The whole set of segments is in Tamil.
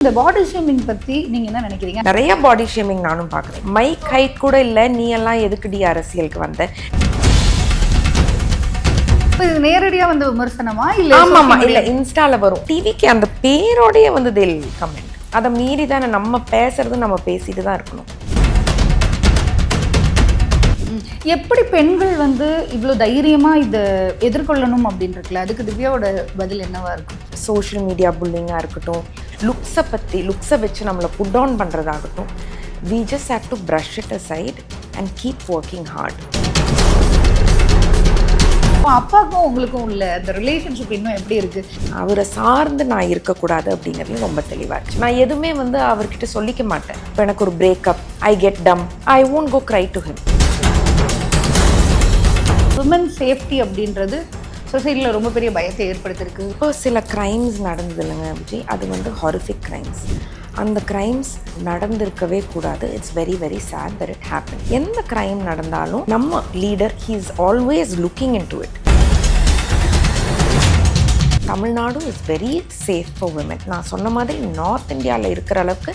இந்த பாடி ஷேமிங் பத்தி நீங்க என்ன நினைக்கிறீங்க? நிறைய பாடி ஷேமிங் நானும் பார்க்குறேன். மைக் ஹைட் கூட இல்லை, நீ எல்லாம் எதுக்குடி அரசியலுக்கு வந்த? இது நேரடியா வந்து விமர்சனமா இல்ல? ஆமாமா, இல்லை இன்ஸ்டால வரும். டிவிக்கு அந்த பேரோடய வந்து தேல் கமெண்ட். அதை மீறி தானே நம்ம பேசுறது, நம்ம பேசிட்டு தான் இருக்கணும். எப்படி பெண்கள் வந்து இவ்வளோ தைரியமா இதை எதிர்கொள்ளணும் அப்படின்னு இருக்குல்ல, அதுக்கு திவ்யாவோட பதில் என்னவா இருக்கும்? சோஷியல் மீடியா புல்லிங்காக இருக்கட்டும், லுக்ஸை வச்சு நம்மளை புட் டவுன் பண்ணுறதாகட்டும், we just have to brush it aside and keep working hard. அப்பாவுக்கும் உங்களுக்கும் உள்ள அந்த ரிலேஷன்ஷிப் இன்னும் எப்படி இருக்கு? அவரை சார்ந்து நான் இருக்கக்கூடாது அப்படிங்கிறது ரொம்ப தெளிவாக இருந்துச்சு. நான் எதுவுமே வந்து அவர்கிட்ட சொல்லிக்க மாட்டேன். இப்போ எனக்கு ஒரு பிரேக்கப், ஐ கெட் டம், ஐ won't go cry to him. Women safety அப்படின்றது சொசைட்டியில் ரொம்ப பெரிய பயத்தை ஏற்படுத்திருக்கு. இப்போ சில க்ரைம்ஸ் நடந்தது இல்லைங்க விஜய், அது வந்து ஹாரிஃபிக் க்ரைம்ஸ். அந்த க்ரைம்ஸ் நடந்திருக்கவே கூடாது. It's very very sad that it happen. எந்த க்ரைம் நடந்தாலும் நம்ம leader he is always looking into it. Tamil Nadu is very safe for women. நான் சொன்ன மாதிரி நார்த் இந்தியாவில் இருக்கிற அளவுக்கு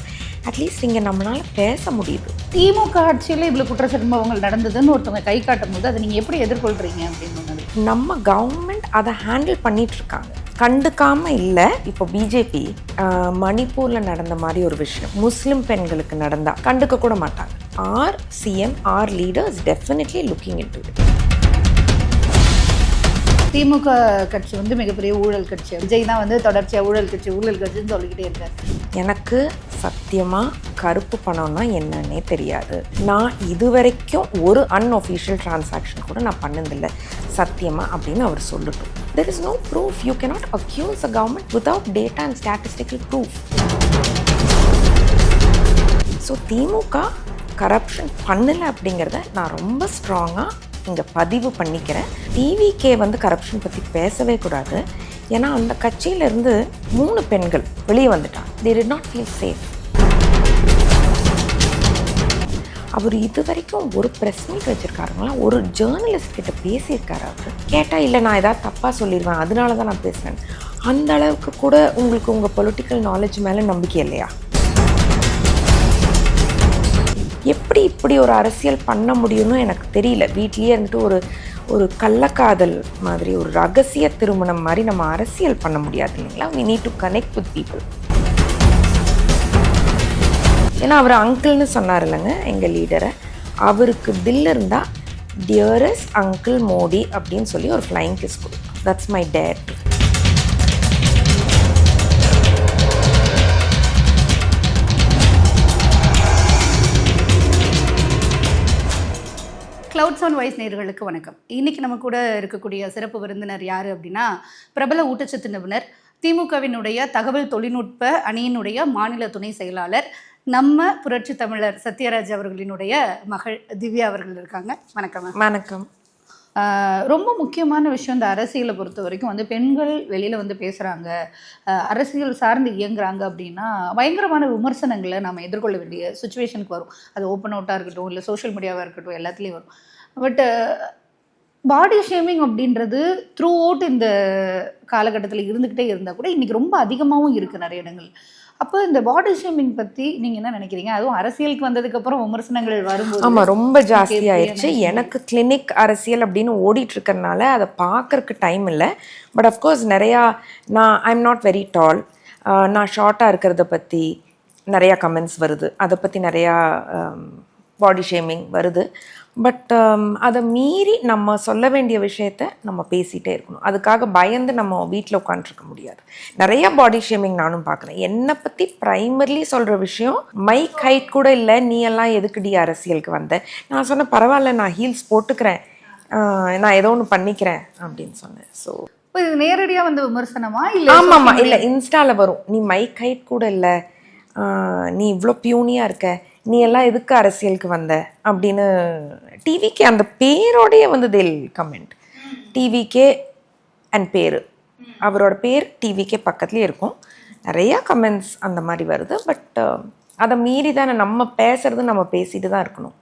அட்லீஸ்ட் இங்கே நம்மளால் பேச முடியுது. திமுக ஆட்சியில் இவ்வளோ குற்ற சம்பவங்கள் நடந்ததுன்னு ஒருத்தவங்க கை காட்டும் போது அதை நீங்கள் எப்படி எதிர்கொள்கிறீங்க அப்படின்னு சொன்னது? நம்ம கவர்மெண்ட் அதை ஹேண்டில் பண்ணிட்டு இருக்காங்க, கண்டுக்காம இல்லை. இப்போ பிஜேபி மணிப்பூரில் நடந்த மாதிரி ஒரு விஷயம் முஸ்லிம் பெண்களுக்கு நடந்தால் கண்டுக்க கூட மாட்டாங்க. Our CM our leaders definitely looking into it. DMK கட்சி வந்து மிகப்பெரிய ஊழல் கட்சி, விஜய் தான் வந்து தொடர்ச்சியாக ஊழல் கட்சின்னு சொல்லிக்கிட்டே இருக்காரு. எனக்கு சத்தியமாக கருப்பு பணம்னா என்னன்னே தெரியாது. நான் இது வரைக்கும் ஒரு அன்ஒஃபிஷியல் டிரான்சாக்ஷன் கூட நான் பண்ணதில்லை சத்தியமாக அப்படின்னு அவர் சொல்லட்டும். There is no proof. You cannot accuse a government without data and statistical proof. So DMK corruption பண்ணலை அப்படிங்கிறத நான் ரொம்ப ஸ்ட்ராங்காக இங்கே பதிவு பண்ணிக்கிறேன். டிவிக்கே வந்து கரப்ஷன் பற்றி பேசவே கூடாது. ஏன்னா அந்த கட்சியிலேருந்து 3 பெண்கள் வெளியே வந்துட்டாங்க. They did not feel safe. அவர் இது வரைக்கும் ஒரு ப்ரெஸ் மீட் வச்சுருக்காருங்களா, ஒரு ஜேர்னலிஸ்ட் கிட்ட பேசியிருக்காரு. அவர் கேட்டால் இல்லை நான் ஏதாவது தப்பாக சொல்லிடுவேன், அதனால தான் நான் பேசுகிறேன். அந்த அளவுக்கு கூட உங்களுக்கு உங்கள் பொலிட்டிக்கல் நாலேஜ் மேலே நம்பிக்கை இல்லையா? எப்படி இப்படி ஒரு அரசியல் பண்ண முடியும்னு எனக்கு தெரியல. வீட்லேயே இருந்துட்டு ஒரு கள்ளக்காதல் மாதிரி, ஒரு ரகசிய திருமணம் மாதிரி நம்ம அரசியல் பண்ண முடியாது இல்லைங்களா? we need to connect with people. ஏன்னா அவர் அங்கிள்னு சொன்னார் இல்லைங்க எங்கள் லீடரை. அவருக்கு தில் இருந்தால் டியரஸ்ட் அங்கிள் மோடி அப்படின்னு சொல்லி ஒரு ஃப்ளைங் கிஸ் கொடுக்கும். That's my dad. Clouds on voice நேயர்களுக்கு வணக்கம். இன்றைக்கி நம்ம கூட இருக்கக்கூடிய சிறப்பு விருந்தினர் யார் அப்படின்னா, பிரபல ஊட்டச்சத்து நிபுணர், திமுகவினுடைய தகவல் தொழில்நுட்ப அணியினுடைய மாநில துணை செயலாளர், நம்ம புரட்சி தமிழர் சத்யராஜ் அவர்களினுடைய மகள் திவ்யா அவர்கள் இருக்காங்க. வணக்கம். வணக்கம். ரொம்ப முக்கியமான விஷயம், இந்த அரசியலை பொறுத்த வரைக்கும் வந்து பெண்கள் வெளியில் வந்து பேசுகிறாங்க, அரசியல் சார்ந்து இயங்குறாங்க அப்படின்னா பயங்கரமான விமர்சனங்களை நம்ம எதிர்கொள்ள வேண்டிய சுச்சுவேஷனுக்கு வரும். அது ஓப்பன் அவுட்டாக இருக்கட்டும், இல்லை சோஷியல் மீடியாவாக இருக்கட்டும், எல்லாத்துலேயும் வரும். பட் பாடி ஷேமிங் அப்படின்றது த்ரூ அவுட் இந்த காலகட்டத்தில் இருந்துக்கிட்டே இருந்தால் கூட இன்றைக்கி ரொம்ப அதிகமாகவும் இருக்குது நிறைய இடங்கள். அப்போ இந்த பாடி ஷேமிங் பற்றி நீங்கள் என்ன நினைக்கிறீங்க? அதுவும் அரசியலுக்கு வந்ததுக்கப்புறம் விமர்சனங்கள் வரும்போது. ஆமாம், ரொம்ப ஜாஸ்தி ஆயிடுச்சு. எனக்கு கிளினிக் அரசியல் அப்படின்னு ஓடிட்டு இருக்கிறதுனால அதை பார்க்கறக்கு டைம் இல்லை. பட் அஃப்கோர்ஸ் நிறையா ஐம் நாட் வெரி டால், நான் ஷார்ட்டாக இருக்கிறத பற்றி நிறையா கமெண்ட்ஸ் வருது, அதை பற்றி நிறையா பாடி ஷேமிங் வருது. பட் அதை மீறி நம்ம சொல்ல வேண்டிய விஷயத்த நம்ம பேசிகிட்டே இருக்கணும். அதுக்காக பயந்து நம்ம வீட்டில் உட்காந்துருக்க முடியாது. நிறைய பாடி ஷேமிங் நானும் பார்க்குறேன். என்னை பற்றி ப்ரைமர்லி சொல்கிற விஷயம், மைக் ஹைட் கூட இல்லை, நீ எல்லாம் எதுக்குடி அரசியலுக்கு வந்த? நான் சொன்னேன் பரவாயில்ல, நான் ஹீல்ஸ் போட்டுக்கிறேன், நான் ஏதோ ஒன்று பண்ணிக்கிறேன் அப்படின்னு சொன்னேன். ஸோ இது நேரடியாக வந்து விமர்சனமா இல்லை? ஆமாம்மா, இல்லை இன்ஸ்டாவில் வரும், நீ மைக் ஹைட் கூட இல்லை, நீ இவ்வளோ பியூனியாக இருக்க, நீ எல்லாம் எதுக்கு அரசியலுக்கு வந்த அப்படின்னு. டிவிக்கு அந்த பேரோடைய வந்து தேல் கமெண்ட். டிவிக்கே அண்ட் பேர், அவரோட பேர் டிவிக்கே பக்கத்துலேயே இருக்கும். நிறையா கமெண்ட்ஸ் அந்த மாதிரி வருது. பட் அதை மீறி தானே நம்ம பேசுறது, நம்ம பேசிட்டு தான் இருக்கணும்.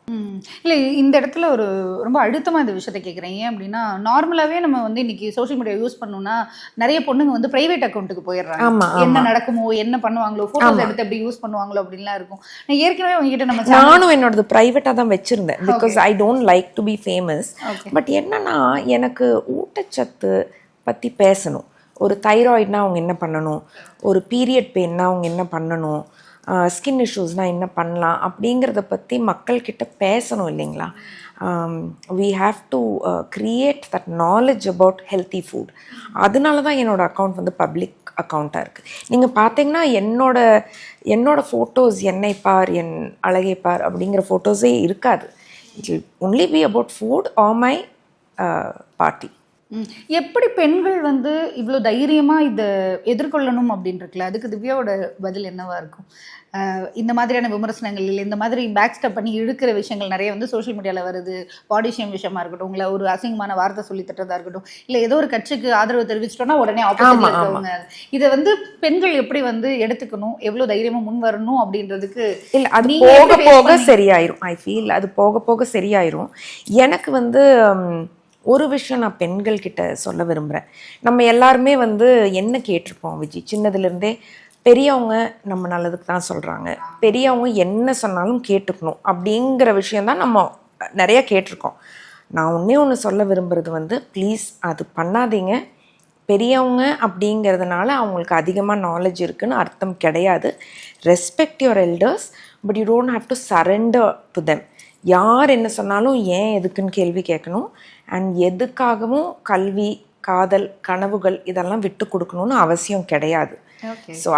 இல்லை, இந்த இடத்துல ஒரு ரொம்ப அழுத்தமாக இந்த விஷயத்த கேட்குறேன். ஏன் அப்படின்னா, நார்மலாகவே நம்ம வந்து இன்னைக்கு சோஷியல் மீடியா யூஸ் பண்ணோம்னா நிறைய பொண்ணுங்க வந்து பிரைவேட் அக்கௌண்ட்டுக்கு போயிடுறாங்க. ஆமா, என்ன நடக்குமோ, என்ன பண்ணுவாங்களோ, ஃபோட்டோஸ் எடுத்து எப்படி யூஸ் பண்ணுவாங்களோ அப்படின்லாம் இருக்கும். நான் ஏற்கனவே உங்ககிட்ட நம்ம நானும் என்னோடது ப்ரைவேட்டாக தான் வச்சுருந்தேன், because I don't like to be famous. But என்னன்னா, எனக்கு ஊட்டச்சத்து பற்றி பேசணும். ஒரு தைராய்டுனா அவங்க என்ன பண்ணணும், ஒரு பீரியட் பெயின்னா அவங்க என்ன பண்ணணும், ஸ்கின் இஷ்யூஸ்னால் என்ன பண்ணலாம் அப்படிங்கிறத பற்றி மக்கள்கிட்ட பேசணும் இல்லைங்களா. we have to create that knowledge about healthy food. அதனால தான் என்னோடய அக்கௌண்ட் வந்து பப்ளிக் அக்கௌண்ட்டாக இருக்குது. நீங்கள் பார்த்தீங்கன்னா என்னோட ஃபோட்டோஸ் என்னை பார், என் அழகை பார் அப்படிங்கிற ஃபோட்டோஸே இருக்காது. It will only be about food R my party. எப்படி பெண்கள் வந்து இவ்வளோ தைரியமாக இதை எதிர்கொள்ளணும் அப்படின்னு இருக்குல்ல, அதுக்கு திவ்யாவோட பதில் என்னவா இருக்கும்? இந்த மாதிரியான விமர்சனங்கள் இல்லை, இந்த மாதிரி பேக் ஸ்டெப் பண்ணி இழுக்கிற விஷயங்கள் நிறைய வந்து சோஷியல் மீடியாவில் வருது. பாடி ஷேம் விஷயமா இருக்கட்டும், இல்லை ஒரு அசிங்கமான வார்த்தை சொல்லி தட்டுறதா இருக்கட்டும், இல்லை ஏதோ ஒரு கட்சிக்கு ஆதரவு தெரிவிச்சிட்டோம்னா உடனே ஆப்போசிட்ல இருக்கவங்க, இதை வந்து பெண்கள் எப்படி வந்து எடுத்துக்கணும், எவ்வளோ தைரியமாக முன் வரணும் அப்படின்றதுக்கு இல்லை, அது போக போக சரியாயிரும். ஐ ஃபீல் அது போக போக சரியாயிரும். எனக்கு வந்து ஒரு விஷயம் நான் பெண்கள்கிட்ட சொல்ல விரும்புகிறேன். நம்ம எல்லாருமே வந்து என்ன கேட்டிருப்போம் விஜி, சின்னதுலேருந்தே பெரியவங்க நம்ம நல்லதுக்கு தான் சொல்கிறாங்க, பெரியவங்க என்ன சொன்னாலும் கேட்டுக்கணும் அப்படிங்கிற விஷயந்தான் நம்ம நிறையா கேட்டிருக்கோம். நான் ஒன்று சொல்ல விரும்புகிறது வந்து, ப்ளீஸ் அது பண்ணாதீங்க. பெரியவங்க அப்படிங்கிறதுனால அவங்களுக்கு அதிகமாக நாலேஜ் இருக்குதுன்னு அர்த்தம் கிடையாது. Respect your elders, but you don't have to surrender to them. யார் என்ன சொன்னாலும் ஏன் எதுக்குன்னு கேள்வி கேட்கணும். அண்ட் எதுக்காகவும் கல்வி, காதல், கனவுகள் இதெல்லாம் விட்டு கொடுக்கணும்னு அவசியம் கிடையாது. So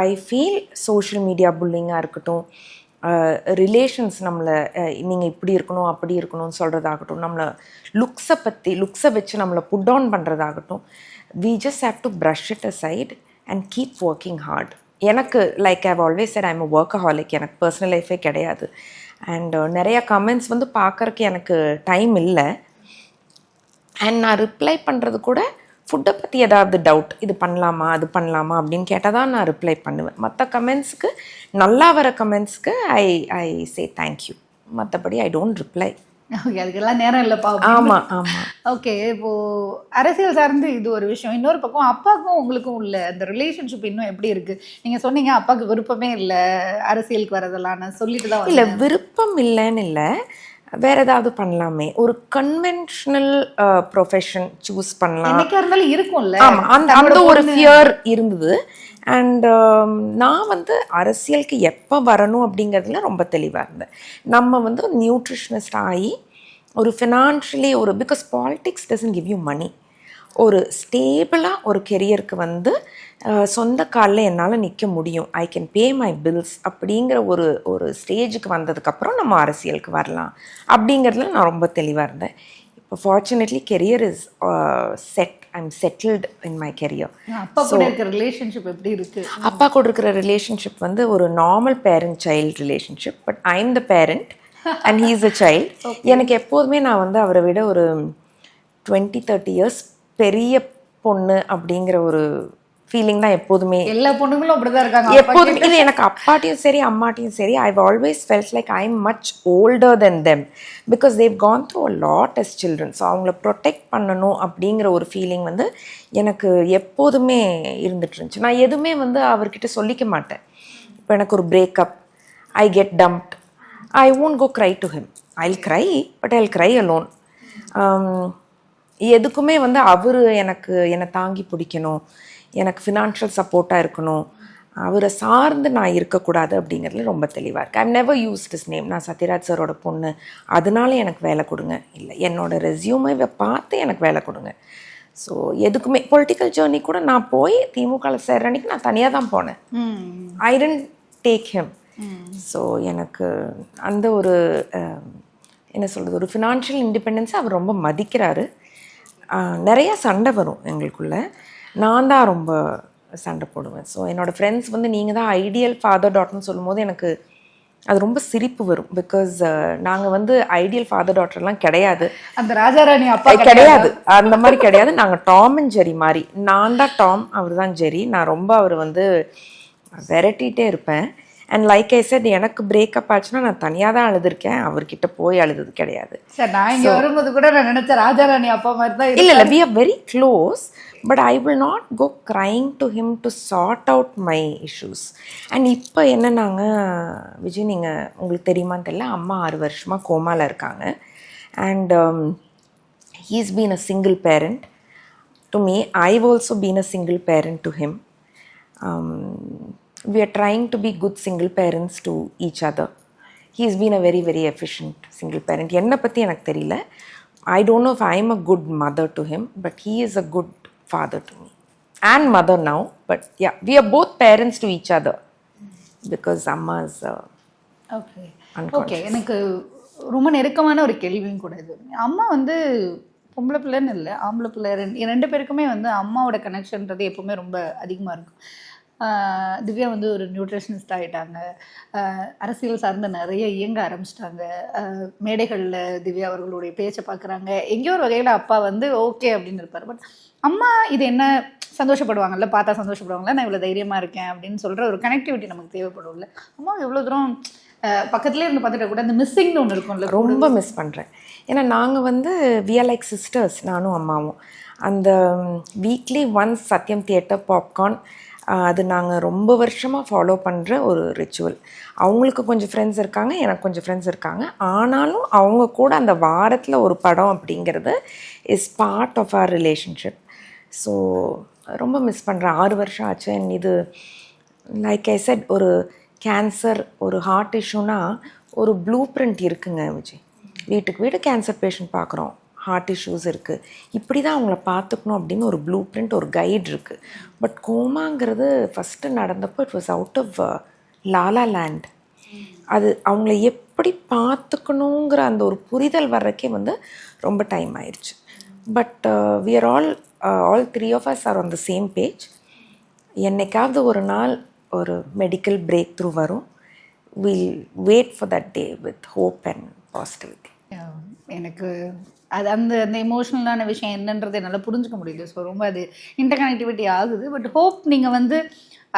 I feel social media புல்லிங்காக இருக்கட்டும், ரிலேஷன்ஸ் நம்மளை நீங்கள் இப்படி இருக்கணும் அப்படி இருக்கணும்னு சொல்கிறதாகட்டும், நம்மளை லுக்ஸை வச்சு நம்மளை புட் டவுன் பண்ணுறதாகட்டும், we just have to brush it aside and keep working hard. எனக்கு like I've always said I'm a workaholic. எனக்கு பர்சனல் லைஃபே கிடையாது. அண்ட் நிறையா கமெண்ட்ஸ் வந்து பார்க்குறக்கு எனக்கு டைம் இல்லை. அண்ட் நான் ரிப்ளை பண்ணுறது கூட ஃபுட்டை பற்றி ஏதாவது டவுட், இது பண்ணலாமா அது பண்ணலாமா அப்படின்னு கேட்டால் தான் நான் ரிப்ளை பண்ணுவேன். மற்ற கமெண்ட்ஸ்க்கு, நல்லா வர கமெண்ட்ஸ்க்கு ஐ சே தேங்க்யூ. மற்றபடி ஐ டோன்ட் ரிப்ளை. ஓகே, அதுக்கெல்லாம் நேரம் இல்லைப்பா. ஆமாம் ஆமாம். ஓகே, இப்போது அரசியல் சார்ந்து இது ஒரு விஷயம். இன்னொரு பக்கம் அப்பாவுக்கும் உங்களுக்கும் உள்ள அந்த ரிலேஷன்ஷிப் இன்னும் எப்படி இருக்குது? நீங்கள் சொன்னீங்க அப்பாவுக்கு விருப்பமே இல்லை அரசியலுக்கு வரதெல்லாம், நான் சொல்லிட்டு தான். இல்லை, விருப்பம் இல்லைன்னு இல்லை, வேற ஏதாவது பண்ணலாமே, ஒரு கன்வென்ஷனல் ப்ரொஃபஷன் சூஸ் பண்ணலாம். என்னைக்கா இருந்தாலும் இருக்கும்ல. ஆமாம், அந்த ஒரு ஃபியர் இருந்தது. அண்ட் நான் வந்து அரசியலுக்கு எப்போ வரணும் அப்படிங்கிறதுல ரொம்ப தெளிவாக இருந்தேன். நம்ம வந்து நியூட்ரிஷனிஸ்ட் ஆகி ஒரு financially because politics doesn't give you money. ஒரு ஸ்டேபிளாக ஒரு கெரியருக்கு வந்து சொந்த காலில் என்னால் நிற்க முடியும், I can pay my bills அப்படிங்கிற ஒரு ஸ்டேஜுக்கு வந்ததுக்கப்புறம் நம்ம அரசியலுக்கு வரலாம் அப்படிங்கிறதுல நான் ரொம்ப தெளிவாக இருந்தேன். இப்போ fortunately career is set. I'm settled in my career. அப்பா கூட இருக்கிற ரிலேஷன்ஷிப் எப்படி இருக்குது? அப்பா கூட இருக்கிற ரிலேஷன்ஷிப் வந்து ஒரு normal parent child relationship. But I am the parent and he is a child. எனக்கு எப்போதுமே நான் வந்து அவரை விட ஒரு 20-30 இயர்ஸ் பெரிய பொண்ணு அப்படிங்கிற ஒரு ஃபீலிங் தான் எப்போதுமே. எல்லா பொண்ணுங்களும் அப்படிதான் இருக்காங்க எப்போதுமே. இது எனக்கு அப்பாட்டையும் சரி அம்மாட்டையும் சரி, I always felt like I am much older than them because they've gone through a lot as children. So அவங்கள ப்ரொடெக்ட் பண்ணணும் அப்படிங்கிற ஒரு ஃபீலிங் வந்து எனக்கு எப்போதுமே இருந்துட்டு இருந்துச்சு. நான் எதுவுமே வந்து அவர்கிட்ட சொல்லிக்க மாட்டேன். இப்போ எனக்கு ஒரு breakup, I get dumped, I won't go cry to him. I'll cry, but I'll cry alone. எதுக்குமே வந்து அவர் என்னை தாங்கி பிடிக்கணும், எனக்கு ஃபினான்ஷியல் சப்போர்ட்டாக இருக்கணும், அவரை சார்ந்து நான் இருக்கக்கூடாது அப்படிங்கிறதுல ரொம்ப தெளிவாக இருக்குது. I'm never used his name. நான் சத்யராஜ் சாரோட பொண்ணு, அதனால எனக்கு வேலை கொடுங்க, இல்லை என்னோட ரெஸ்யூமை பார்த்து எனக்கு வேலை கொடுங்க. ஸோ எதுக்குமே பொலிட்டிக்கல் ஜேர்னி கூட நான் போய் திமுகவில் சேர்ற அன்னைக்கு நான் தனியாக தான் போனேன். ஐ டென்ட் டேக் ஹிம். ஸோ எனக்கு அந்த ஒரு என்ன சொல்கிறது, ஒரு ஃபினான்ஷியல் இண்டிபெண்டன்ஸை அவர் ரொம்ப மதிக்கிறாரு. நிறையா சண்டை வரும் எங்களுக்குள்ள, நான் தான் ரொம்ப சண்டை போடுவேன். ஸோ என்னோடய ஃப்ரெண்ட்ஸ் வந்து நீங்கள் தான் ஐடியல் ஃபாதர் டாட்டர்னு சொல்லும்போது எனக்கு அது ரொம்ப சிரிப்பு வரும். பிகாஸ் நாங்கள் வந்து ஐடியல் ஃபாதர் டாட்டர்லாம் கிடையாது. அந்த ராஜாராணி அப்பா கிடையாது, அந்த மாதிரி கிடையாது. நாங்கள் டாம் அண்ட் ஜெரி மாதிரி. நான் தான் டாம், அவர் தான் ஜெரி. நான் ரொம்ப அவர் வந்து விரட்டிகிட்டே இருப்பேன். அண்ட் லைக் ஐ செட் எனக்கு பிரேக்கப் ஆச்சுன்னா நான் தனியாக தான் அழுதுருக்கேன், அவர்கிட்ட போய் அழுதது கிடையாது. சார் நான் இங்கே வரும்போது கூட நான் நினச்சேன் ராஜாராணி அப்பா மாதிரி தான். இல்லை we are very close, but I will not go crying to him to sort out my issues. And இப்போ என்னன்னாங்க விஜய், நீங்கள் உங்களுக்கு தெரியுமான்னு தெரியல, அம்மா 6 வருஷமாக கோமாவில் இருக்காங்க. And he's been a single parent to me. I've also been a single parent to him. We are trying to be good single parents to each other. He's been a very, very efficient single parent. என்னை பற்றி எனக்கு தெரியல. I don't know if I'm a good mother to him, but he is a good father to me. And mother now. But yeah, we are both parents to each other. Because Amma is okay okay. எனக்கு ரொம்ப நெருக்கமான ஒரு கேள்வியும் கூட இது. அம்மா வந்து பொம்பளை பிள்ளைன்னு இல்லை, ஆம்பளை பிள்ளை ரெண்டு பேருக்குமே வந்து அம்மாவோட கனெக்ஷன்றது எப்போவுமே ரொம்ப அதிகமாக இருக்கும். திவ்யா வந்து ஒரு நியூட்ரிஷனிஸ்ட் ஆகிட்டாங்க, அரசியல் சார்ந்த நிறைய இயங்க ஆரம்பிச்சிட்டாங்க, மேடைகளில் திவ்யா அவர்களுடைய பேச்சை பார்க்குறாங்க. எங்கேயோ ஒரு வகையில் அப்பா வந்து ஓகே அப்படின்னு இருப்பார். பட் அம்மா இது என்ன சந்தோஷப்படுவாங்கல்ல, பார்த்தா சந்தோஷப்படுவாங்கல்ல, நான் இவ்வளோ தைரியமாக இருக்கேன் அப்படின்னு சொல்கிற ஒரு கனெக்டிவிட்டி நமக்கு தேவைப்படும்ல. அம்மா எவ்வளோ தூரம் பக்கத்துலேயே இருந்து பார்த்துட்டா கூட அந்த மிஸ்ஸிங்னு ஒன்று இருக்கும்ல, ரொம்ப மிஸ் பண்ணுறேன். ஏன்னா நாங்கள் வந்து we are like sisters, நானும் அம்மாவும். அந்த வீக்லி ஒன்ஸ் சத்யம் தியேட்டர் பாப்கார்ன், அது நாங்கள் ரொம்ப வருஷமாக ஃபாலோ பண்ணுற ஒரு ரிச்சுவல். அவங்களுக்கு கொஞ்சம் ஃப்ரெண்ட்ஸ் இருக்காங்க, எனக்கு கொஞ்சம் ஃப்ரெண்ட்ஸ் இருக்காங்க. ஆனாலும் அவங்க கூட அந்த வாரத்தில் ஒரு படம் அப்படிங்கிறது is part of our relationship. So ரொம்ப மிஸ் பண்ணுறேன். 6 வருஷம் ஆச்சு. இது லைக் ஐ செட், ஒரு கேன்சர், ஒரு ஹார்ட் இஷ்யூனா ஒரு ப்ளூ பிரிண்ட் இருக்குங்க விஜய். வீட்டுக்கு வீடு கேன்சர் பேஷண்ட் பார்க்குறோம், ஹார்ட் இஷ்யூஸ் இருக்குது, இப்படி தான் அவங்கள பார்த்துக்கணும் அப்படின்னு ஒரு ப்ளூ பிரிண்ட், ஒரு கைடு இருக்குது. பட் கோமாங்கிறது ஃபஸ்ட்டு நடந்தப்போ it was out of la la land. அது அவங்கள எப்படி பார்த்துக்கணுங்கிற அந்த ஒரு புரிதல் வர்றக்கே வந்து ரொம்ப டைம் ஆயிடுச்சு. But we are all 3 of us are on the same page. என்னைக்காவது ஒரு நாள் ஒரு மெடிக்கல் பிரேக் த்ரூ வரும். we'll wait for that day with hope and positivity. எனக்கு அது அந்த அந்த எமோஷ்னலான விஷயம் என்னன்றது என்னால் புரிஞ்சுக்க முடியுது. ஸோ ரொம்ப அது இன்டர்கனெக்டிவிட்டி ஆகுது. பட் ஹோப் நீங்கள் வந்து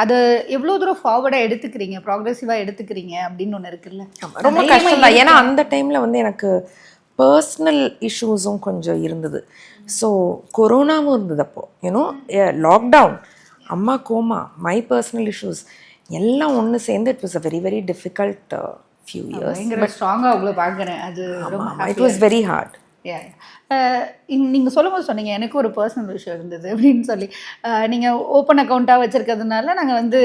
அதை எவ்வளோ தூரம் ஃபார்வர்டாக எடுத்துக்கிறீங்க, ப்ராக்ரெசிவாக எடுத்துக்கிறீங்க அப்படின்னு ஒன்று இருக்குல்ல. ரொம்ப கஷ்டம் தான். ஏன்னா அந்த டைமில் வந்து எனக்கு பர்சனல் இஷ்யூஸும் கொஞ்சம் இருந்தது. ஸோ கொரோனாவும் இருந்தது அப்போ, யூனோ லாக்டவுன், அம்மா கோமா, மை பர்சனல் இஷ்யூஸ் எல்லாம் ஒன்று சேர்ந்து it was a very very difficult few years. ஸ்ட்ராங்காக அவ்வளோ பார்க்குறேன். அது இட் வாஸ் வெரி ஹார்ட். நீங்கள் சொல்லும்போது சொன்னீங்க எனக்கு ஒரு பர்சனல் விஷயம் இருந்தது அப்படின்னு சொல்லி. நீங்கள் ஓப்பன் அக்கௌண்ட்டாக வச்சுருக்கிறதுனால நாங்கள் வந்து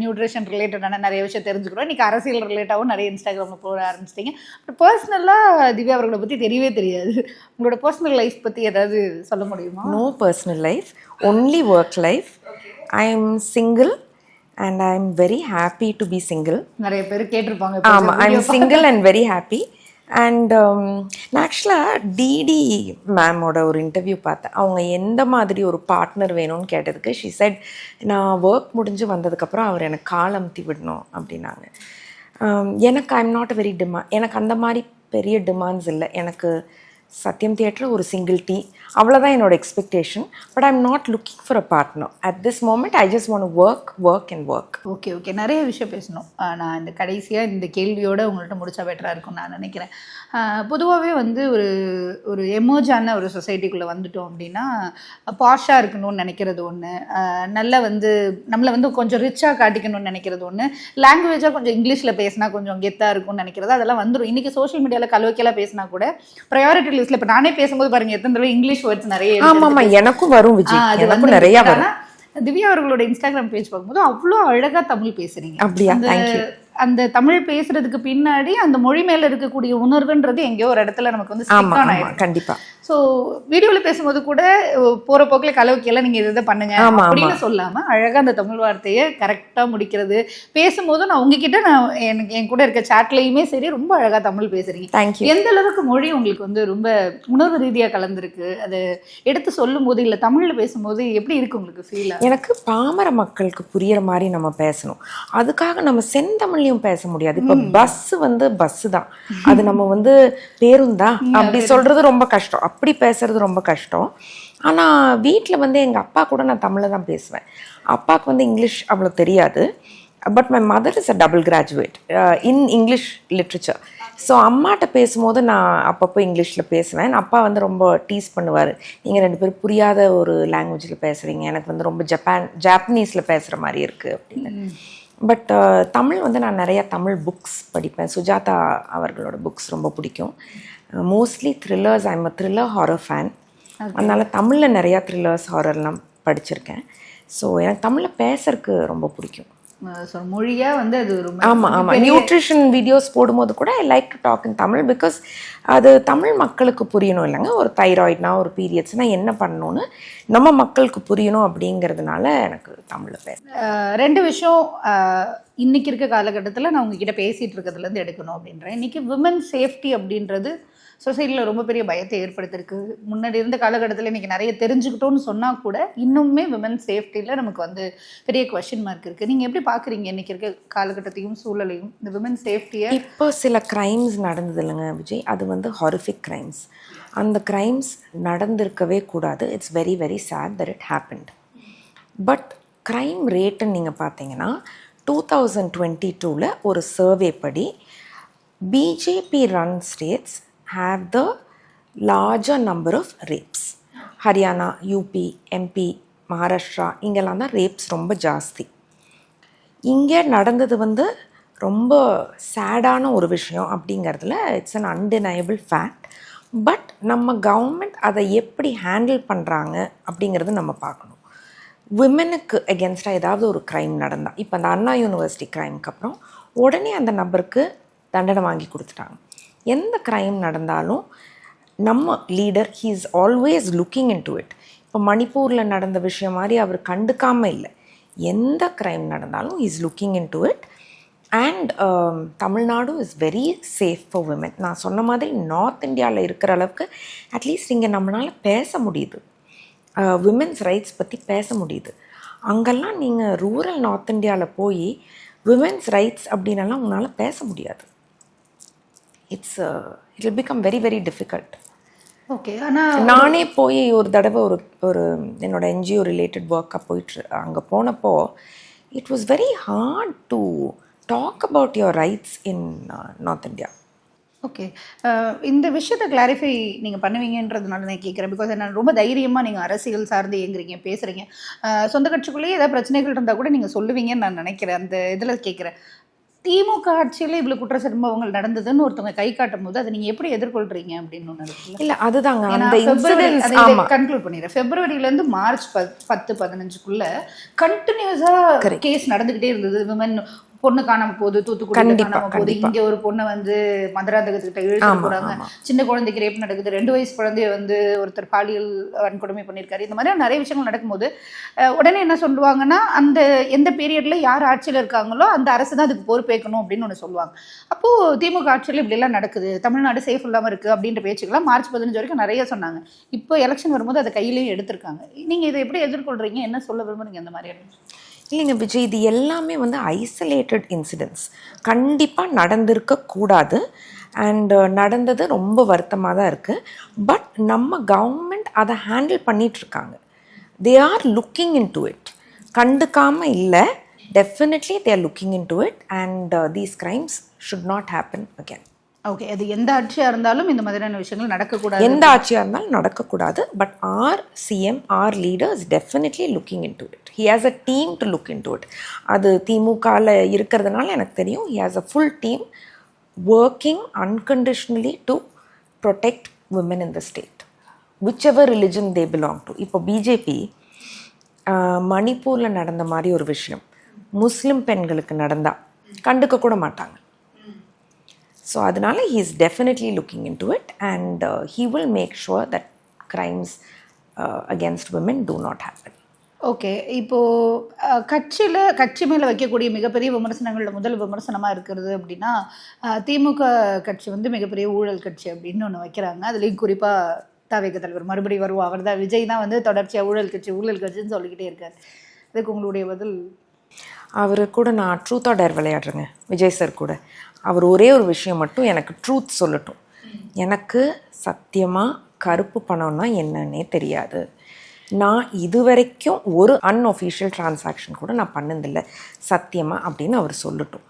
நியூட்ரிஷன் ரிலேட்டடான நிறைய விஷயம் தெரிஞ்சுக்கிறோம். இன்றைக்கி அரசியல் ரிலேட்டாகவும் நிறைய இன்ஸ்டாகிராமில் போட ஆரம்பிச்சிட்டிங்க. பட் பர்சனலாக திவ்யா அவர்களை பற்றி தெரியவே தெரியாது. உங்களோட பர்சனல் லைஃப் பற்றி ஏதாவது சொல்ல முடியுமா? No personal life, only work life. I am single and I am very happy to be single. நிறைய பேர் கேட்டிருப்பாங்க. ஆமாம், I am single and very happy. And நான் ஆக்சுவலாக டிடி மேமோட ஒரு இன்டர்வியூ பார்த்தேன். அவங்க எந்த மாதிரி ஒரு பார்ட்னர் வேணும்னு கேட்டதுக்கு ஷி செட், நான் ஒர்க் முடிஞ்சு வந்ததுக்கப்புறம் அவர் எனக்கு கால் அமுத்தி விடணும் அப்படின்னாங்க. எனக்கு I am not a very எனக்கு அந்த மாதிரி பெரிய டிமாண்ட்ஸ் இல்லை. எனக்கு சத்யம் தியேட்டர் ஒரு சிங்கிள் டீ, அவ்வளோதான் என்னோட expectation. But I am not looking for a partner at this moment. I just want work and work. Okay okay, நிறைய விஷயம் பேசணும். நான் இந்த கடைசியாக இந்த கேள்வியோடு உங்கள்கிட்ட முடிச்சா பெட்டராக இருக்கும்னு நான் நினைக்கிறேன். பொதுவாகவே வந்து ஒரு எமர்ஜான ஒரு சொசைட்டிக்குள்ளே வந்துட்டோம் அப்படின்னா பாஷாக இருக்கணும்னு நினைக்கிறது ஒன்று, நல்லா வந்து நம்மளை வந்து கொஞ்சம் ரிச்சாக காட்டிக்கணும்னு நினைக்கிறது ஒன்று, லாங்குவேஜாக கொஞ்சம் இங்கிலீஷில் பேசினா கொஞ்சம் கெத்தாக இருக்கும்னு நினைக்கிறது, அதெல்லாம் வந்துடும். இன்றைக்கி சோஷியல் மீடியாவில் கலோக்கியெல்லாம் பேசினா கூட ப்ரையாரிட்டி லிஸ்ட்டில், இப்போ நானே பேசும்போது பாருங்கள் எத்தனை தடவை இங்கிலீஷ் வேர்ட்ஸ் நிறைய. ஆமாம், எனக்கும் வரும் விஜய், அது வந்து நிறைய வரும். திவ்யா அவர்களோட இன்ஸ்டாகிராம் பேஜ் பார்க்கும்போது அவ்வளோ அழகாக தமிழ் பேசுகிறீங்க. அப்படியா? தேங்க்யூ. அந்த தமிழ் பேசுறதுக்கு பின்னாடி அந்த மொழி மேல இருக்கக்கூடிய உணர்வுன்றது எங்கேயோ ஒரு இடத்துல நமக்கு வந்து கண்டிப்பா. ஸோ வீடியோவில் பேசும்போது கூட போகிற போக்கில் கலவுக்கியெல்லாம் நீங்கள் இதை பண்ணுங்க அப்படின்னு சொல்லாமல் அழகாக அந்த தமிழ் வார்த்தையை கரெக்டாக முடிக்கிறது. பேசும்போது நான் உங்ககிட்ட எனக்கு என் கூட இருக்க சாட்லையுமே சரி ரொம்ப அழகாக தமிழ் பேசுகிறீங்க. தேங்க்யூ. எந்த அளவுக்கு மொழி உங்களுக்கு வந்து ரொம்ப உணர்வு ரீதியாக கலந்துருக்கு, அதை எடுத்து சொல்லும் போது இல்லை தமிழில் பேசும்போது எப்படி இருக்கு உங்களுக்கு ஃபீல்? எனக்கு பாமர மக்களுக்கு புரியுற மாதிரி நம்ம பேசணும். அதுக்காக நம்ம செந்தமிழ்லையும் பேச முடியாது. இப்போ பஸ் வந்து பஸ்ஸு தான், அது நம்ம வந்து பேருந்தா அப்படி சொல்கிறது ரொம்ப கஷ்டம், அப்படி பேசுறது ரொம்ப கஷ்டம். ஆனால் வீட்டில் வந்து எங்கள் அப்பா கூட நான் தமிழில் தான் பேசுவேன். அப்பாவுக்கு வந்து இங்கிலீஷ் அவ்வளோ தெரியாது. But my mother is a double graduate in English literature. So அம்மாட்ட பேசும்போது நான் அப்பப்போ இங்கிலீஷில் பேசுவேன். அப்பா வந்து ரொம்ப டீஸ் பண்ணுவார், நீங்கள் 2 பேரும் புரியாத ஒரு லாங்குவேஜில் பேசுகிறீங்க, எனக்கு வந்து ரொம்ப ஜாப்பனீஸில் பேசுகிற மாதிரி இருக்குது அப்படின்னு. பட் தமிழ் வந்து நான் நிறையா தமிழ் புக்ஸ் படிப்பேன். சுஜாதா அவர்களோட புக்ஸ் ரொம்ப பிடிக்கும். Mostly thrillers. I'm a thriller horror fan. அதனால் தமிழில் நிறையா த்ரில்லர்ஸ் ஹாரர்லாம் படிச்சிருக்கேன். ஸோ எனக்கு தமிழில் பேசுறதுக்கு ரொம்ப பிடிக்கும். மொழியாக வந்து அது ரொம்ப ஆமாம். நியூட்ரிஷன் வீடியோஸ் போடும்போது கூட I like to talk in Tamil, because அது தமிழ் மக்களுக்கு புரியணும் இல்லைங்க. ஒரு தைராய்ட்னா ஒரு பீரியட்ஸ்னால் என்ன பண்ணணும்னு நம்ம மக்களுக்கு புரியணும் அப்படிங்கிறதுனால எனக்கு தமிழில் பேச. 2 விஷயம் இன்றைக்கி இருக்க காலகட்டத்தில் நான் உங்ககிட்ட பேசிகிட்டு இருக்கிறதுலேருந்து எடுக்கணும் அப்படின்றேன். இன்றைக்கி விமன் சேஃப்டி அப்படின்றது சொசைட்டியில் ரொம்ப பெரிய பயத்தை ஏற்படுத்திருக்கு. முன்னாடி இருந்த காலகட்டத்தில் இன்றைக்கி நிறைய தெரிஞ்சுக்கிட்டோன்னு சொன்னால் கூட இன்னுமே விமன் சேஃப்டியில் நமக்கு வந்து பெரிய கொஸ்டின் மார்க் இருக்குது. நீங்கள் எப்படி பார்க்குறீங்க இன்றைக்கி இருக்க காலகட்டத்தையும் சூழலையும், இந்த விமன் சேஃப்டியை? இப்போ சில க்ரைம்ஸ் நடந்தது இல்லைங்க விஜய், அது வந்து ஹாரிஃபிக் க்ரைம்ஸ். அந்த க்ரைம்ஸ் நடந்திருக்கவே கூடாது. It's very very sad that it happened. But crime ரேட்டுன்னு நீங்கள் பார்த்தீங்கன்னா 2022 ஒரு சர்வே படி BJP run states have the larger number of rapes. Haryana, UP, MP, Maharashtra இங்கெல்லாம் தான் ரேப்ஸ் ரொம்ப ஜாஸ்தி. இங்கே நடந்தது வந்து ரொம்ப சேடான ஒரு விஷயம் அப்படிங்கிறதுல இட்ஸ் அன் அன்டினையபிள் ஃபேக்ட். பட் நம்ம கவர்மெண்ட் அதை எப்படி ஹேண்டில் பண்ணுறாங்க அப்படிங்கிறது நம்ம பார்க்கணும். விமெனுக்கு எகென்ஸ்டாக ஏதாவது ஒரு க்ரைம் நடந்தால், இப்போ அந்த அண்ணா யூனிவர்சிட்டி க்ரைமுக்கு அப்புறம் உடனே அந்த நபருக்கு தண்டனை வாங்கி கொடுத்துட்டாங்க. எந்த க்ரைம் நடந்தாலும் நம்ம leader he is always looking into it. இப்போ மணிப்பூரில் நடந்த விஷயம் மாதிரி அவர் கண்டுக்காமல் இல்லை. எந்த க்ரைம் நடந்தாலும் he is looking into it. And Tamil Nadu is very safe for women. நான் சொன்ன மாதிரி நார்த் இந்தியாவில் இருக்கிற அளவுக்கு அட்லீஸ்ட் இங்கே நம்மளால் பேச முடியுது, விமென்ஸ் ரைட்ஸ் பற்றி பேச முடியுது. அங்கெல்லாம் நீங்கள் ரூரல் நார்த் இந்தியாவில் போய் விமென்ஸ் ரைட்ஸ் அப்படின்னலாம் உங்களால் பேச முடியாது. it will become very very difficult. Okay. ஆனால் நானே போய் ஒரு தடவை ஒரு என்னோட என்ஜிஓ ரிலேட்டட் ஒர்க்காக போயிட்டு அங்கே போனப்போ it was very hard to talk about your rights in north India. Okay. இந்த விஷயத்தை கிளாரிஃபை நீங்கள் பண்ணுவீங்கன்றதுனால நான் கேட்குறேன். பிகாஸ் நான் ரொம்ப தைரியமாக நீங்கள் அரசியல் சார்ந்து இயங்குறீங்க, பேசுகிறீங்க. சொந்த கட்சிக்குள்ளேயே ஏதாவது பிரச்சனைகள் இருந்தால் கூட நீங்கள் சொல்லுவீங்கன்னு நான் நினைக்கிறேன். அந்த இதில் கேட்குறேன். திமுக ஆட்சியில் இவ்வளோ குற்ற சம்பவங்கள் நடந்ததுன்னு ஒருத்தவங்க கை காட்டும் போது அதை நீங்கள் எப்படி எதிர்கொள்கிறீங்க அப்படின்னு ஒன்று இருக்குல்ல? இல்லை அதுதாங்க கன்க்ளூட் பண்ணிடுறேன். ஃபெப்ரவரியிலேருந்து மார்ச் 10-15 கண்டினியூஸாக கேஸ் நடந்துக்கிட்டே இருந்தது. விமன் பொண்ணு காணாம போகுது, தூத்துக்குடி காணாம போகுது, இங்க ஒரு பொண்ணை வந்து மதுராந்தகத்துக்கிட்ட இழுத்து போறாங்க, சின்ன குழந்தைக்கு ரேப் நடக்குது, 2 வயசு குழந்தைய வந்து ஒருத்தர் பாலியல் வன்கொடுமை பண்ணியிருக்காரு. இந்த மாதிரி நிறைய விஷயங்கள் நடக்கும்போது உடனே என்ன சொல்லுவாங்கன்னா, அந்த எந்த பீரியட்ல யார் ஆட்சியில் இருக்காங்களோ அந்த அரசு தான் அதுக்கு பொறுப்பேற்கணும் அப்படின்னு ஒன்று சொல்லுவாங்க. அப்போ திமுக ஆட்சியில் இப்படி எல்லாம் நடக்குது, தமிழ்நாடு சேஃப் இல்லாமல் இருக்கு அப்படின்ற பேச்சுக்கெல்லாம் மார்ச் 15 வரைக்கும் நிறைய சொன்னாங்க. இப்போ எலெக்ஷன் வரும்போது அதை கையிலையும் எடுத்திருக்காங்க. நீங்க இதை எப்படி எதிர்கொள்றீங்க, என்ன சொல்ல விரும்புறீங்க அந்த மாதிரி? இல்லைங்க விஜய், இது எல்லாமே வந்து ஐசோலேட்டட் இன்சிடென்ட்ஸ். கண்டிப்பாக நடந்திருக்கக்கூடாது. அண்ட் நடந்தது ரொம்ப வருத்தமாக தான் இருக்குது. பட் நம்ம கவர்மெண்ட் அதை ஹேண்டில் பண்ணிகிட்ருக்காங்க. They are looking into it. கண்டுக்காமல் இல்லை, definitely they are looking into it. And these crimes should not happen again. Okay. அது எந்த ஆட்சியாக இருந்தாலும் இந்த மாதிரியான விஷயங்கள் நடக்கக்கூடாது. எந்த ஆட்சியாக இருந்தாலும் நடக்கக்கூடாது. But our CM, our leader is definitely looking into it. He has a team to look into it. அது திமுகவில் இருக்கிறதுனால எனக்கு தெரியும். He has a full team working unconditionally to protect women in the state, whichever religion they belong to. இப்போ பிஜேபி மணிப்பூரில் நடந்த மாதிரி ஒரு விஷயம் முஸ்லீம் பெண்களுக்கு நடந்தால் கண்டுக்க கூட மாட்டாங்க. ஸோ அதனால he is definitely looking into it and he will make sure that crimes against women do not happen. Okay. இப்போது கட்சி மேலே வைக்கக்கூடிய மிகப்பெரிய விமர்சனங்களில் முதல் விமர்சனமாக இருக்கிறது அப்படின்னா, திமுக கட்சி வந்து மிகப்பெரிய ஊழல் கட்சி அப்படின்னு ஒன்று வைக்கிறாங்க. அதுலேயும் குறிப்பாக தவிக தலைவர் மறுபடியும் வருவோம், அவர் தான் விஜய் தான் வந்து தொடர்ச்சியாக ஊழல் கட்சின்னு சொல்லிக்கிட்டே இருக்கார். இதுக்கு உங்களுடைய பதில்? அவர் கூட நான் ட்ரூத் ஆர் டேர் விளையாடுறேங்க விஜய் சார் கூட. அவர் ஒரே ஒரு விஷயம் மட்டும் எனக்கு ட்ரூத் சொல்லட்டும். எனக்கு சத்தியமாக கருப்பு பணம்னா என்னன்னே தெரியாது. நான் இதுவரைக்கும் ஒரு அன்ஒஃபிஷியல் டிரான்சாக்ஷன் கூட நான் பண்ணதில்லை சத்தியமாக அப்படின்னு அவர் சொல்லட்டும்.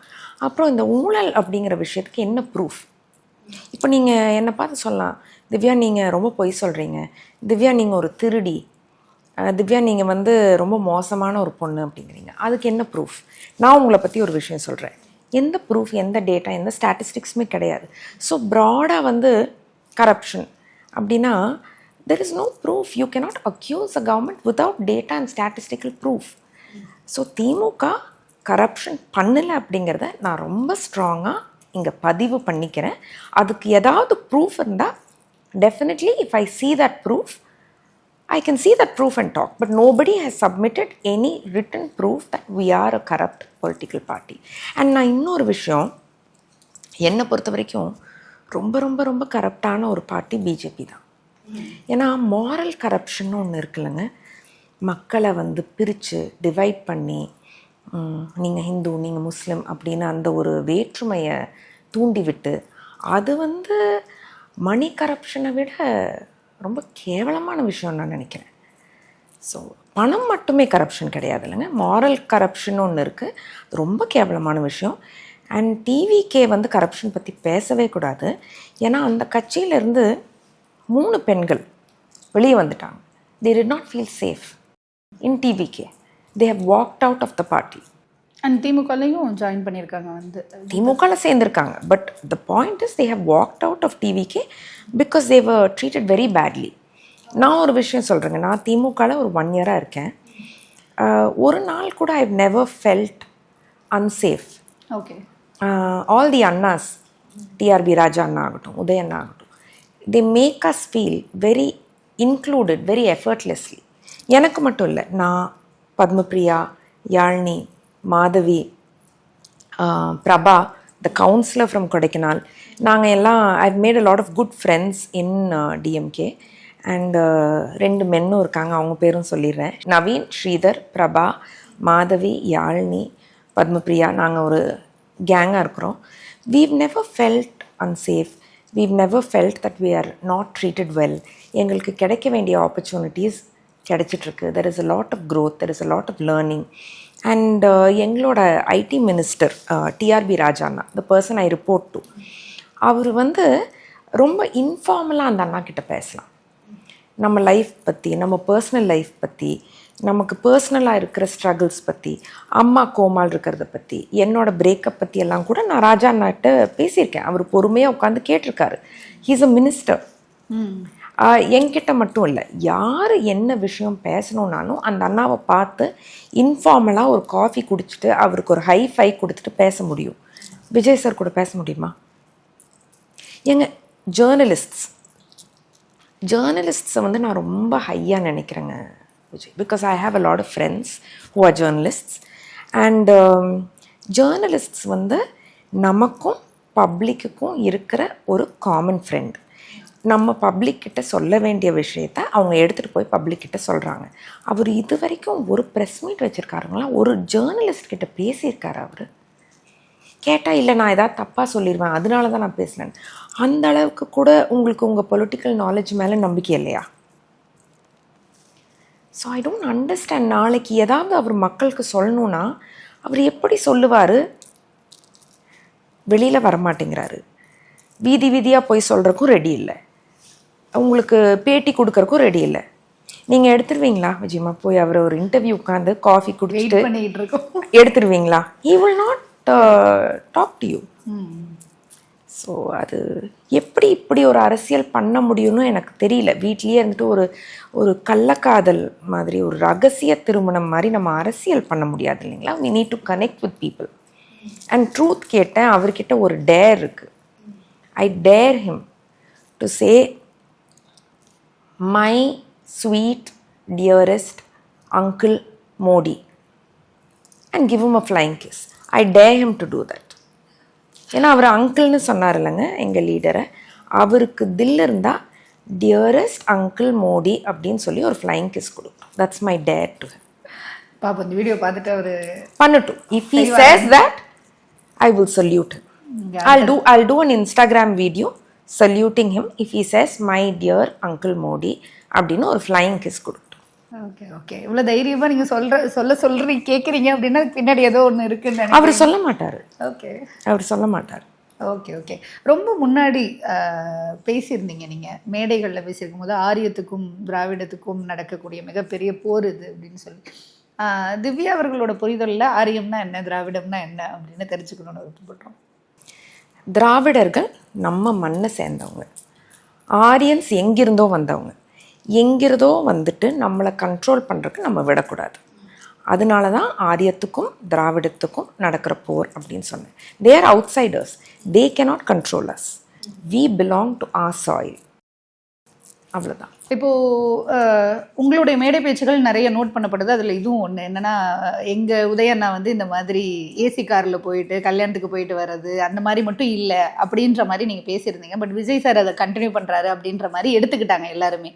அப்புறம் இந்த ஊழல் அப்படிங்கிற விஷயத்துக்கு என்ன ப்ரூஃப்? இப்போ நீங்கள் என்னை பார்த்து சொல்லலாம், திவ்யா நீங்கள் ரொம்ப பொய் சொல்கிறீங்க, திவ்யா நீங்கள் ஒரு திருடி, திவ்யா நீங்கள் வந்து ரொம்ப மோசமான ஒரு பொண்ணு அப்படிங்கிறீங்க. அதுக்கு என்ன ப்ரூஃப்? நான் உங்களை பற்றி ஒரு விஷயம் சொல்கிறேன், எந்த ப்ரூஃப், எந்த டேட்டா, எந்த ஸ்டாட்டிஸ்டிக்ஸுமே கிடையாது. ஸோ ப்ராடாக வந்து கரப்ஷன் அப்படின்னா there is no proof. You cannot accuse a government without data and statistical proof. So DMK corruption பண்ணலை அப்படிங்கிறத நான் ரொம்ப ஸ்ட்ராங்காக இங்கே பதிவு பண்ணிக்கிறேன். அதுக்கு ஏதாவது ப்ரூஃப் இருந்தால் definitely if I see that proof, I can see that proof and talk. But nobody has submitted any written proof that we are a corrupt political party. And நான் இன்னொரு விஷயம், என்னை பொறுத்த வரைக்கும் ரொம்ப ரொம்ப ரொம்ப கரப்டான ஒரு பார்ட்டி பிஜேபி தான். ஏன்னா மாரல் கரப்ஷன் ஒன்று இருக்குல்லங்க, மக்களை வந்து பிரித்து டிவைட் பண்ணி நீங்கள் ஹிந்து நீங்கள் முஸ்லீம் அப்படின்னு அந்த ஒரு வேற்றுமையை தூண்டிவிட்டு, அது வந்து மணி கரப்ஷனை விட ரொம்ப கேவலமான விஷயம் நான் நினைக்கிறேன். ஸோ பணம் மட்டுமே கரப்ஷன் கிடையாது இல்லைங்க, மாரல் கரப்ஷன் ஒன்று இருக்குது, அது ரொம்ப கேவலமான விஷயம். அண்ட் டிவிகே வந்து கரப்ஷன் பற்றி பேசவே கூடாது. ஏன்னா அந்த கட்சியிலேருந்து 3 பெண்கள் வெளியே வந்துட்டாங்க. they did not feel safe in TVK. they have walked out of the party. And திமுகலையும் ஜாயின் பண்ணியிருக்காங்க, வந்து திமுகவில் சேர்ந்துருக்காங்க. But the point is they have walked out of TVK because they were treated very badly. நான் ஒரு விஷயம் சொல்கிறேங்க, நான் திமுகவில் ஒரு 1 இயராக இருக்கேன். ஒரு நாள் கூட I've never felt unsafe. Okay. All the அண்ணாஸ், டிஆர்பி ராஜா அண்ணா ஆகட்டும், உதய அண்ணா ஆகட்டும், they make us feel very included, very effortlessly. எனக்கு மட்டும் இல்லை, நான், Padmapriya, Yazhini, Madhavi, Prabha, the councillor from Kodaikanal, நாங்கள் எல்லாம் I've made a lot of good friends in DMK. And 2 மென்னும் இருக்காங்க, அவங்க பேரும் சொல்லிடுறேன், நவீன், ஸ்ரீதர், பிரபா, மாதவி, யாழ்னி, பத்மபிரியா, நாங்கள் ஒரு கேங்காக இருக்கிறோம். we've never felt unsafe. we've never felt that we are not treated well. எங்களுக்கு கிடைக்க வேண்டிய opportunities கிடைச்சிட்ருக்கு. there is a lot of growth, there is a lot of learning. And எங்களோட ஐடி மினிஸ்டர் டிஆர்பி ராஜாண்ணா, the person I report to, அவர் வந்து ரொம்ப இன்ஃபார்மலாக அந்த அண்ணா கிட்ட பேசலாம். நம்ம லைஃப் பற்றி, நம்ம பர்சனல் லைஃப் பற்றி, நமக்கு பர்சனலாக இருக்கிற ஸ்ட்ரகிள்ஸ் பற்றி, அம்மா கோமால் இருக்கிறத பற்றி, என்னோடய பிரேக்கப் பற்றி எல்லாம் கூட நான் ராஜா அண்ணாட்ட பேசியிருக்கேன். அவர் பொறுமையாக உட்காந்து கேட்டிருக்காரு. He's a minister. என்கிட்ட மட்டும் இல்லை, யார் என்ன விஷயம் பேசணுன்னாலும் அந்த அண்ணாவை பார்த்து இன்ஃபார்மலாக ஒரு காஃபி குடிச்சிட்டு அவருக்கு ஒரு ஹை ஃபை கொடுத்துட்டு பேச முடியும். விஜய் சார் கூட பேச முடியுமா? எங்கள் ஜேர்னலிஸ்ட்ஸை வந்து நான் ரொம்ப ஹையாக நினைக்கிறேங்க Vijay, because I have a lot of friends who are journalists. And journalists வந்து நமக்கும் பப்ளிக்குக்கும் இருக்கிற ஒரு காமன் ஃப்ரெண்ட். நம்ம பப்ளிக்கிட்ட சொல்ல வேண்டிய விஷயத்த அவங்க எடுத்துகிட்டு போய் பப்ளிக்கிட்ட சொல்கிறாங்க. அவர் இது வரைக்கும் ஒரு ப்ரெஸ் மீட் வச்சுருக்காருங்களா, ஒரு ஜேர்னலிஸ்ட் கிட்ட பேசியிருக்காரு? அவர் கேட்டால் இல்லை நான் ஏதாவது தப்பாக சொல்லிடுவேன், அதனால தான் நான் பேசினேன். அந்த அளவுக்கு கூட உங்களுக்கு உங்கள் பொலிட்டிக்கல் நாலேஜ் மேலே நம்பிக்கை இல்லையா? So I don't understand. நாளைக்கு ஏதாவது அவர் மக்களுக்கு சொல்லணுன்னா அவர் எப்படி சொல்லுவார்? வெளியில் வரமாட்டேங்கிறாரு, வீதி வீதியாக போய் சொல்கிறக்கும் ரெடி இல்லை, உங்களுக்கு பேட்டி கொடுக்கறக்கும் ரெடி இல்லை. நீங்கள் எடுத்துருவீங்களா விஜயமா போய் அவர் ஒரு இன்டர்வியூ உட்காந்து காஃபி குடிச்சிட்டு எடுத்துருவீங்களா? He will not talk to you. So அது எப்படி இப்படி ஒரு அரசியல் பண்ண முடியும்னு எனக்கு தெரியல. வீட்லேயே இருந்துட்டு ஒரு கள்ளக்காதல் மாதிரி, ஒரு ரகசிய திருமணம் மாதிரி நம்ம அரசியல் பண்ண முடியாது இல்லைங்களா? we need to connect with people. And truth கேட்டேன், அவர்கிட்ட ஒரு டேர் இருக்குது. I dare him to say, my sweet dearest uncle Modi, and give him a flying kiss. I dare him to do that. ஏன்னா அவர் அங்கிள்னு சொன்னார் இல்லைங்க எங்கள் லீடரை, அவருக்கு தில் இருந்தால் டியரஸ்ட் அங்கிள் மோடி அப்படின்னு சொல்லி ஒரு ஃப்ளைங் கிஸ் கொடுக்கும். That's my dare to him. பாப்பா இந்த வீடியோ பார்த்துட்டு அவர் பண்ணட்டும். If he says that I will salute him. I'll do an Instagram video saluting him if he says my dear uncle Modi அப்படின்னு ஒரு flying kiss கொடுக்கட்டும். Okay okay. இவ்வளோ தைரியமா நீங்க சொல்றீங்க கேட்குறீங்க அப்படின்னா பின்னாடி ஏதோ ஒன்று இருக்குன்னு அவர் நினைக்கிறேன். சொல்ல மாட்டார். ஓகே அவர் சொல்ல மாட்டார். Okay okay. ரொம்ப முன்னாடி பேசியிருந்தீங்க நீங்கள் மேடைகளில் பேசியிருக்கும் போது ஆரியத்துக்கும் திராவிடத்துக்கும் நடக்கக்கூடிய மிகப்பெரிய போர் இது அப்படின்னு சொல்லி. திவ்யா அவர்களோட புரிதலில் ஆரியம்னா என்ன திராவிடம்னா என்ன அப்படின்னு தெரிஞ்சுக்கணும்னு விருப்பப்படுறோம். திராவிடர்கள் நம்ம மண்ணை சேர்ந்தவங்க, ஆரியன்ஸ் எங்கிருந்தோ வந்தவங்க, எங்கிருந்தோ வந்துட்டு நம்மளை கண்ட்ரோல் பண்ணுறதுக்கு நம்ம விடக்கூடாது. அதனால தான் ஆரியத்துக்கும் திராவிடத்துக்கும் நடக்கிற போர் அப்படின்னு சொன்னேன். They are outsiders, they cannot control us, we belong to our soil. அவ்வளோதான். இப்போது உங்களுடைய மேடை பேச்சுகள் நிறைய நோட் பண்ணப்படுது. அதில் இதுவும் ஒன்று என்னென்னா, எங்கள் உதயண்ணா வந்து இந்த மாதிரி ஏசி காரில் போயிட்டு கல்யாணத்துக்கு போயிட்டு வர்றது அந்த மாதிரி மட்டும் இல்லை அப்படின்ற மாதிரி நீங்கள் பேசியிருந்தீங்க. பட் விஜய் சார் அதை கண்டினியூ பண்ணுறாரு அப்படின்ற மாதிரி எடுத்துக்கிட்டாங்க எல்லாருமே.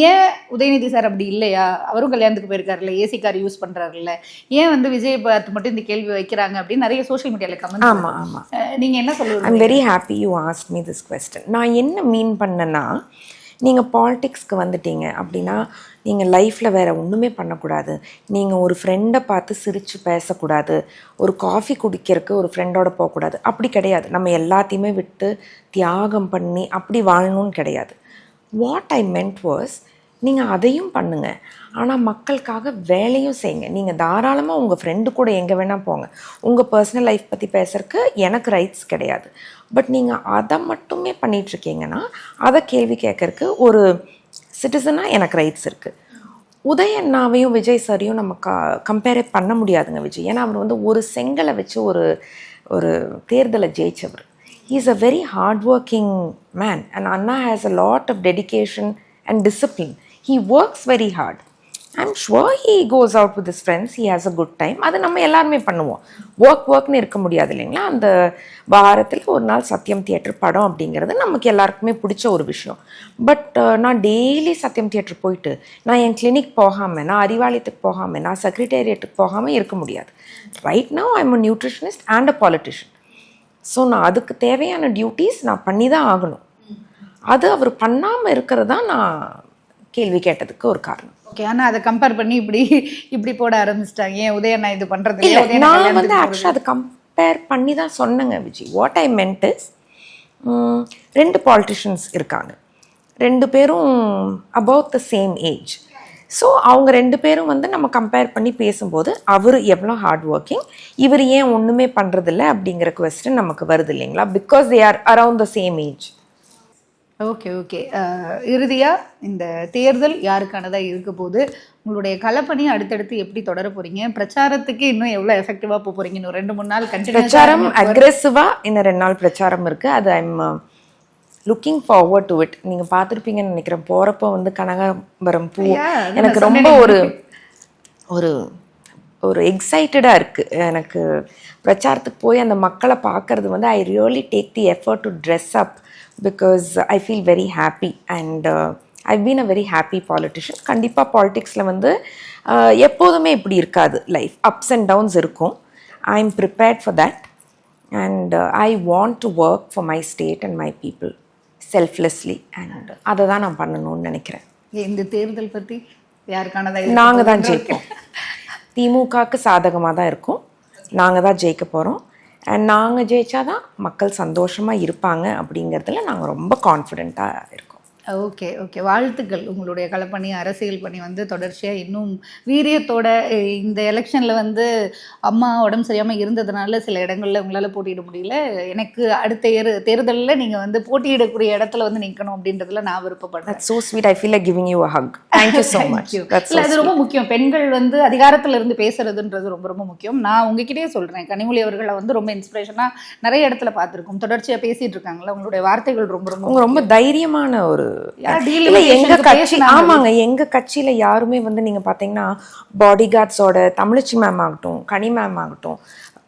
ஏன் உதயநிதி சார் அப்படி இல்லையா? அவரும் கல்யாணத்துக்கு போயிருக்காருல்ல, ஏசி கார் யூஸ் பண்ணுறாருல்ல, ஏன் வந்து விஜய் பார்த்து மட்டும் இந்த கேள்வி வைக்கிறாங்க அப்படின்னு நிறைய சோஷியல் மீடியாவில் கமெண்ட். ஆமாம் ஆமாம். நீங்கள் என்ன சொல்லுவீங்க? I'm very happy you ask me this question. நான் என்ன மீன் பண்ணேன்னா, நீங்கள் பாலிடிக்ஸ்க்கு வந்துட்டீங்க அப்படின்னா நீங்கள் லைஃப்பில் வேறு ஒன்றுமே பண்ணக்கூடாது, நீங்கள் ஒரு ஃப்ரெண்டை பார்த்து சிரித்து பேசக்கூடாது, ஒரு காஃபி குடிக்கிறதுக்கு ஒரு ஃப்ரெண்டோட போகக்கூடாது, அப்படி கிடையாது. நம்ம எல்லாத்தையுமே விட்டு தியாகம் பண்ணி அப்படி வாழணும்னு கிடையாது. வாட் ஐ மென்ட் வாஸ், நீங்கள் அதையும் பண்ணுங்கள், ஆனால் மக்களுக்காக வேலையும் செய்யுங்க. நீங்கள் தாராளமாக உங்கள் ஃப்ரெண்டு கூட எங்கே வேணால் போங்க, உங்கள் பர்சனல் லைஃப் பற்றி பேசுறதுக்கு எனக்கு ரைட்ஸ் கிடையாது. பட் நீங்கள் அதை மட்டுமே பண்ணிகிட்ருக்கீங்கன்னா அதை கேள்வி கேட்கறக்கு ஒரு சிட்டிசனாக எனக்கு ரைட்ஸ் இருக்குது. உதயண்ணாவையும் விஜய் சாரையும் நம்ம கம்பேரே பண்ண முடியாதுங்க விஜய். ஏன்னா அவர் வந்து ஒரு செங்கலை வச்சு ஒரு தேர்தலை ஜெயிச்சவர். He is a very hardworking man and Anna has a lot of dedication and discipline. He works very hard. I'm sure he goes out with his friends, he has a good time. அது நம்ம எல்லாருமே பண்ணுவோம். ஒர்க்னு இருக்க முடியாது இல்லைங்களா? அந்த வாரத்தில் ஒரு நாள் சத்யம் தியேட்டர் படம் அப்படிங்கிறது நமக்கு எல்லாருக்குமே பிடிச்ச ஒரு விஷயம். பட் நான் டெய்லி சத்யம் தியேட்டர் போயிட்டு நான் என் கிளினிக் போகாமல், நான் அறிவாலயத்துக்கு போகாமல், நான் செக்ரட்டேரியட்டுக்கு போகாமல் இருக்க முடியாது. Right now I am a nutritionist and a politician. So நான் அதுக்கு தேவையான டியூட்டிஸ் நான் பண்ணி தான் ஆகணும். அது அவர் பண்ணாமல் இருக்கிறது தான் நான் கேள்வி கேட்டதுக்கு ஒரு காரணம். ஓகே. ஆனால் அதை கம்பேர் பண்ணி இப்படி போட ஆரம்பிச்சிட்டாங்க. ஏன் உதயண்ணா இது பண்ணுறது இல்லை, நான் வந்து ஆக்சுவலாக அதை கம்பேர் பண்ணி தான் சொன்னேங்க Vijay. What I meant is, 2 politicians இருக்காங்க, 2 பேரும் about the same age. So அவங்க 2 பேரும் வந்து நம்ம கம்பேர் பண்ணி பேசும்போது அவர் எவ்வளோ ஹார்ட் ஒர்க்கிங், இவர் ஏன் ஒன்றுமே பண்ணுறதில்ல அப்படிங்கிற கொஸ்டின் நமக்கு வருது இல்லைங்களா? Because they are around the same age. Okay okay. இறுதியாக இந்த தேர்தல் யாருக்கானதாக இருக்க போது, உங்களுடைய களப்பணியை அடுத்தடுத்து எப்படி தொடர போகிறீங்க? பிரச்சாரத்துக்கு இன்னும் எவ்வளோ எஃபெக்டிவாக போக போகிறீங்க? இன்னும் 2-3 நாள் கண்டினியூ பிரச்சாரம் அக்ரெசிவாக இன்னும் 2 நாள் பிரச்சாரம் இருக்குது. அது I'm looking forward to it. நீங்கள் பார்த்துருப்பீங்கன்னு நினைக்கிறேன், போகிறப்போ வந்து கனகாம்பரம் பூ எனக்கு ரொம்ப ஒரு ஒரு எக்ஸைட்டடாக இருக்குது. எனக்கு பிரச்சாரத்துக்கு போய் அந்த மக்களை பார்க்குறது வந்து I really take the effort to dress up because I feel very happy and I been a very happy politician. கண்டிப்பாக பாலிட்டிக்ஸில் வந்து எப்போதுமே இப்படி இருக்காது, லைஃப் அப்ஸ் அண்ட் டவுன்ஸ் இருக்கும். I am prepared for that and I want to work for my state and my people selflessly and அதை தான் நான் பண்ணணும்னு நினைக்கிறேன். இந்த தேர்தல் பற்றி யாருக்கானதாக? நாங்கள் தான் ஜெயிப்போம். திமுகவுக்கு சாதகமாக தான் இருக்கும், நாங்கள் தான் ஜெயிக்க போகிறோம். அண்ட் நாங்கள் ஜெயிச்சாதான் மக்கள் சந்தோஷமாக இருப்பாங்க அப்படிங்கிறதுல நாங்கள் ரொம்ப கான்ஃபிடெண்ட்டாக இருக்கோம். Okay okay. வாழ்த்துக்கள். உங்களுடைய களப்பணி, அரசியல் பணி வந்து தொடர்ச்சியாக இன்னும் வீரியத்தோட. இந்த எலெக்ஷனில் வந்து அம்மா உடம்பு சரியாமல் இருந்ததுனால சில இடங்களில் உங்களால் போட்டியிட முடியல. எனக்கு அடுத்த தேர்தலில் நீங்கள் வந்து போட்டியிடக்கூடிய இடத்துல வந்து நிற்கணும் அப்படின்றதுல நான் விருப்பப்படுறேன். So sweet. I feel like giving you a hug. Thank you so much. இல்லை, அது ரொம்ப முக்கியம். பெண்கள் வந்து அதிகாரத்தில் இருந்து பேசுறதுன்றது ரொம்ப ரொம்ப முக்கியம். நான் உங்ககிட்டயே சொல்கிறேன், கனிமொழி அவர்களை வந்து ரொம்ப இன்ஸ்பிரேஷனாக நிறைய இடத்துல பார்த்துருக்கோம். தொடர்ச்சியாக பேசிகிட்டு இருக்காங்களா, உங்களுடைய வார்த்தைகள் ரொம்ப ரொம்ப ரொம்ப தைரியமான ஒரு எங்க கட்சி. ஆமாங்க, எங்க கட்சியில யாருமே வந்து நீங்க பாத்தீங்கன்னா பாடி கார்ட்ஸோட, தமிழச்சி மேம் ஆகட்டும், கனி மேம் ஆகட்டும்,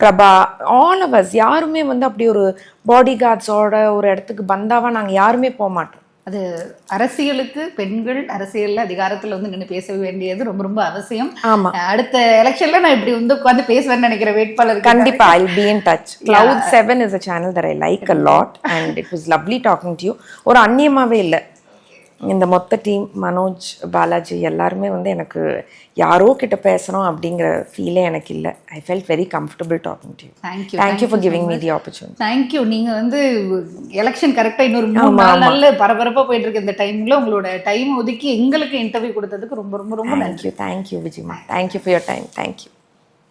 பிரபா, ஆல் ஆஃப் அஸ் யாருமே வந்து அப்படி ஒரு பாடி கார்ட்ஸோட ஒரு இடத்துக்கு பந்தாவா நாங்க யாருமே போக மாட்டோம். அது அரசியலுக்கு பெண்கள் அரசியல்ல அதிகாரத்துல வந்து நின்று பேச வேண்டியது ரொம்ப ரொம்ப அவசியம். ஆமா, அடுத்த எலெக்ஷன்ல நான் இப்படி வந்து உட்காந்து பேசுவேன்னு நினைக்கிற வேட்பாளர் கண்டிப்பா I'll be in touch. Cloud 7 is a channel that I like a lot and it was lovely talking to you. ஒரு அந்நியமாவே இல்லை, இந்த மொத்த டீம் மனோஜ் பாலாஜி எல்லாருமே வந்து எனக்கு யாரோ கிட்ட பேசுகிறோம் அப்படிங்கிற ஃபீலே எனக்கு இல்லை. I felt very comfortable talking to you. Thank you for giving me the opportunity. Thank you. நீங்கள் வந்து எலெக்ஷன் கரெக்டாக இன்னொரு 3-4 நாள்ல பரபரப்பாக போயிட்டு இருக்க இந்த டைமில் உங்களோட டைம் ஒதுக்கி எங்களுக்கு இன்டர்வியூ கொடுத்ததுக்கு ரொம்ப ரொம்ப ரொம்ப நன்றி. தேங்க்யூ விஜயமா. Thank you for your time. Thank you.